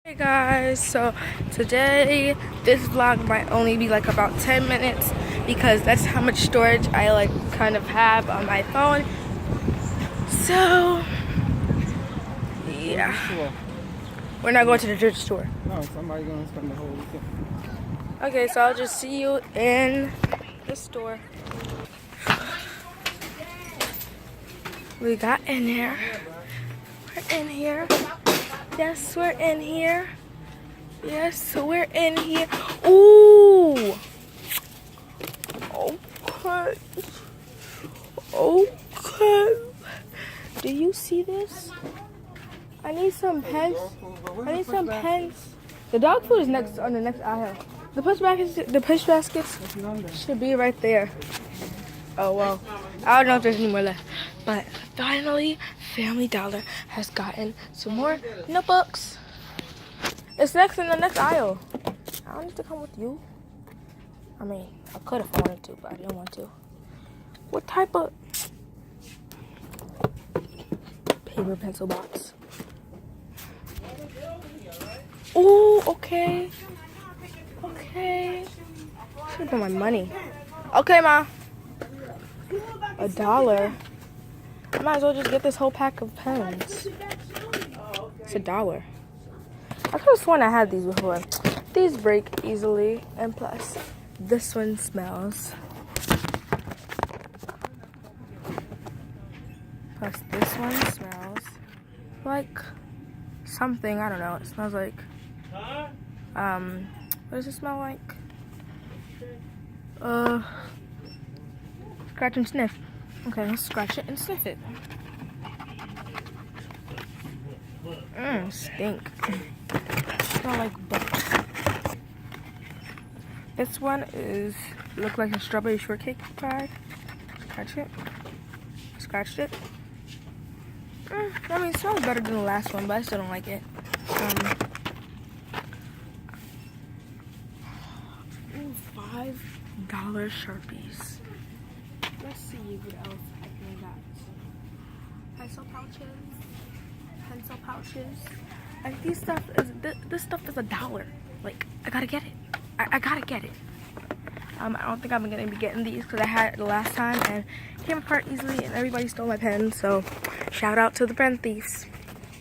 Hey guys, so today this vlog might only be like about 10 minutes because that's how much storage I like kind of have on my phone. So yeah, we're not going to the thrift store. No, somebody's gonna spend the whole weekend. Okay, so I'll just see you in the store. We got in here. We're in here. Yes, we're in here. Yes, we're in here. Ooh. Okay. Okay. Do you see this? I need some pens. I need some pens. The dog food is next on the next aisle. The push baskets should be right there. Oh well. I don't know if there's any more left. But finally, Family Dollar has gotten some more notebooks. It's next in the next aisle. I don't need to come with you. I mean, I could if I wanted to, but I didn't want to. What type of paper pencil box? Ooh, okay. Okay. Should put my money. Okay, Ma. $1. I might as well just get this whole pack of pens. It's $1. I could have sworn I had these before. These break easily, and plus, this one smells. Plus, this one smells like something. I don't know. It smells like, what does it smell like? Scratch and sniff. Okay, let's scratch it and sniff it. Stink. Smell like butt. This one look like a strawberry shortcake pie. Scratch it. Scratched it. I mean, it smells better than the last one, but I still don't like it. $5 Sharpies. Let's see what else I can got. Pencil pouches. And this stuff is $1. Like, I gotta get it. I gotta get it. I don't think I'm gonna be getting these because I had it the last time and it came apart easily and everybody stole my pen. So shout out to the pen thieves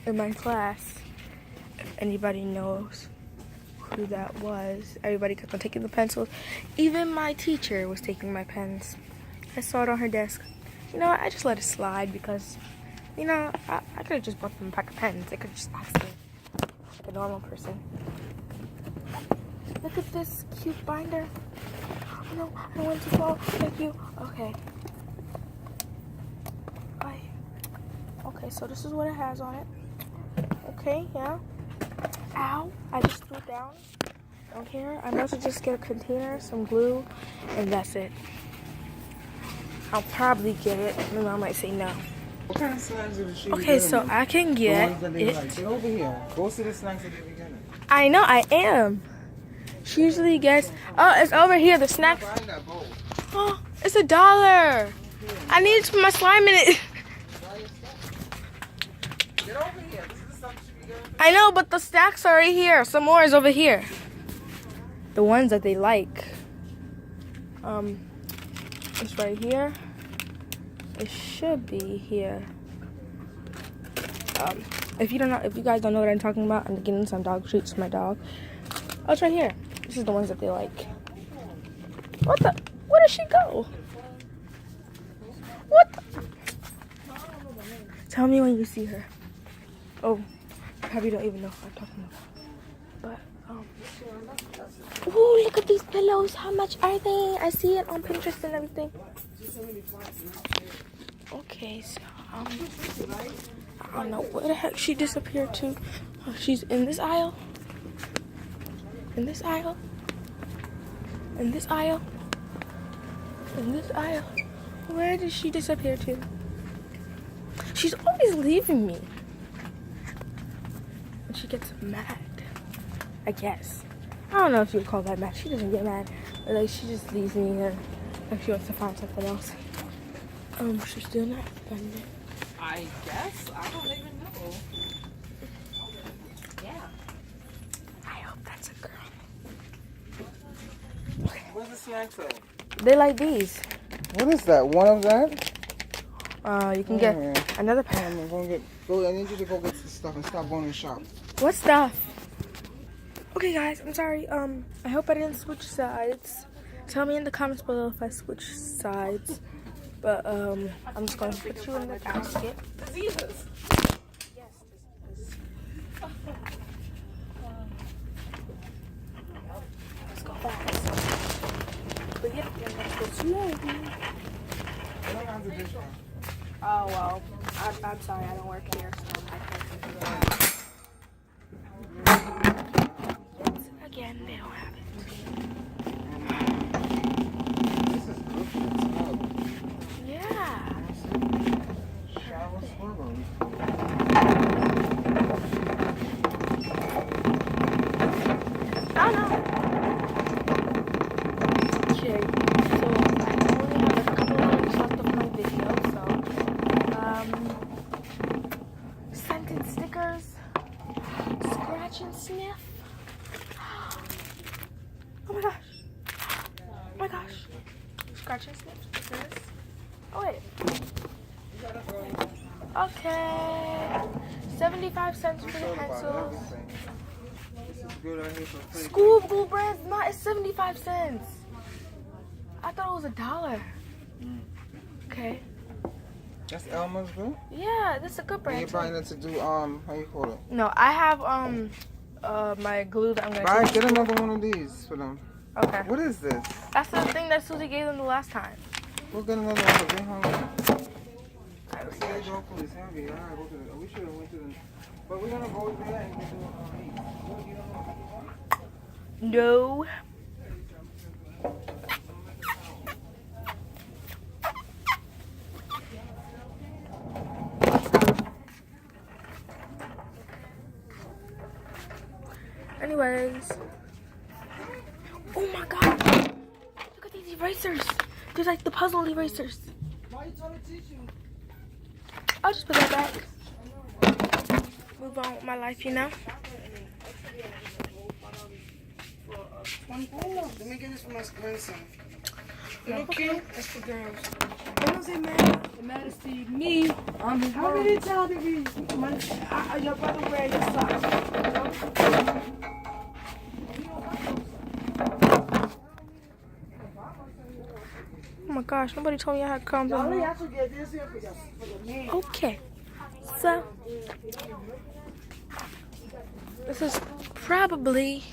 in my class. If anybody knows who that was. Everybody kept on taking the pencils. Even my teacher was taking my pens. I saw it on her desk. You know what? I just let it slide because, you know, I could have just bought them a pack of pens. I could have just asked me like a normal person. Look at this cute binder. Oh no, I went too far. Thank you. Okay. Okay, so this is what it has on it. Okay, yeah. Ow, I just threw it down. Don't care. I'm about to just get a container, some glue, and that's it. I'll probably get it. My mom might say no. What kind of snacks are she Okay, so I can get it. Like. Get over here. Go see the snacks at the beginning. I know, I am. She usually gets. Oh, it's over here. The snacks. Oh, it's $1. I need to put my slime in it. Get over here. This is the stuff she be getting. I know, but the snacks are right here. Some more is over here. The ones that they like. It's right here. It should be here. If you guys don't know what I'm talking about, I'm getting some dog treats for my dog. Oh, it's right here. This is the ones that they like. What the? Where did she go? What the? Tell me when you see her. Oh, probably don't even know what I'm talking about. But, ooh, look at these pillows. How much are they? I see it on Pinterest and everything. Okay, so, I don't know where the heck she disappeared to. Oh, she's in this aisle. In this aisle. In this aisle. In this aisle. Where did she disappear to? She's always leaving me. And she gets mad. I guess. I don't know if you would call that mad. She doesn't get mad. But like she just leaves me and like she wants to find something else. She's still not finding it. I guess. I don't even know. Yeah. That's a girl. Where's the snacks at? They like these. What is that? One of that? You can get Yeah. another pair. I'm gonna go. I need you to go get some stuff and stop going to shop. What stuff? Okay, guys, I'm sorry. I hope I didn't switch sides. Tell me in the comments below if I switch sides. But I'm just gonna put you in the basket. Diseases. Yes, diseases. Let's go fast. But yeah, let's go slowly. I don't have the dishwasher. Oh well, I'm sorry, I don't work here, so I can't do that. Again, they don't have it. This is good for the tub. Yeah. Shower swirl. I know. Okay, so I only have a couple minutes left of my video, so sentence stickers, scratch and sniff. Oh my gosh. Oh my gosh. Scratch and sniff stickers. Oh wait. Okay. 75 cents for the pencils. This is good out here for free. School brand's not, it's 75 cents. I thought it was $1. Okay. That's Elmer's good? Yeah, this is a good And brand. you're buying it to do, how you call it? No, I have my glue that I'm gonna Buy, take. get another one of these for them. Okay. What is this? That's the thing that Susie gave them the last time. We'll get another one because they're hungry. Say go for this heavy. I gotta go to the, we should have went to the, but we're gonna go there and get the, No. Anyways. Oh my god. Look at these erasers. They're like the puzzle erasers. I'll just put that back. Move on with my life, you know? Let me get this for my grandson. Okay. That's for girls. They don't say mad. The maddest to me. I'm his How many times did you? Your brother wear your socks. Oh my gosh, nobody told me I had crumbs on Only my- I should get this here for your man. Okay, so this is probably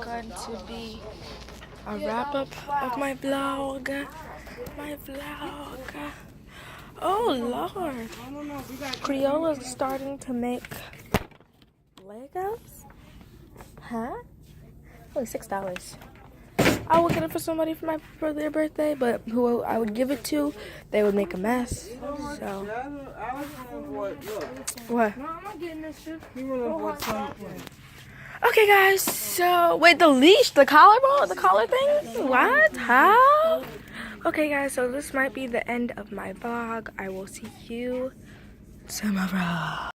going to be a wrap up of my vlog. Oh Lord, Creola's starting to make Legos? Huh? Only $6. I would get it for somebody for their birthday, but who I would give it to, they would make a mess. So what? No, I'm not getting this shit. he would have bought something. Okay, guys. So wait, the leash, the collarbone, the collar thing. What? How? Okay, guys. So this might be the end of my vlog. I will see you tomorrow.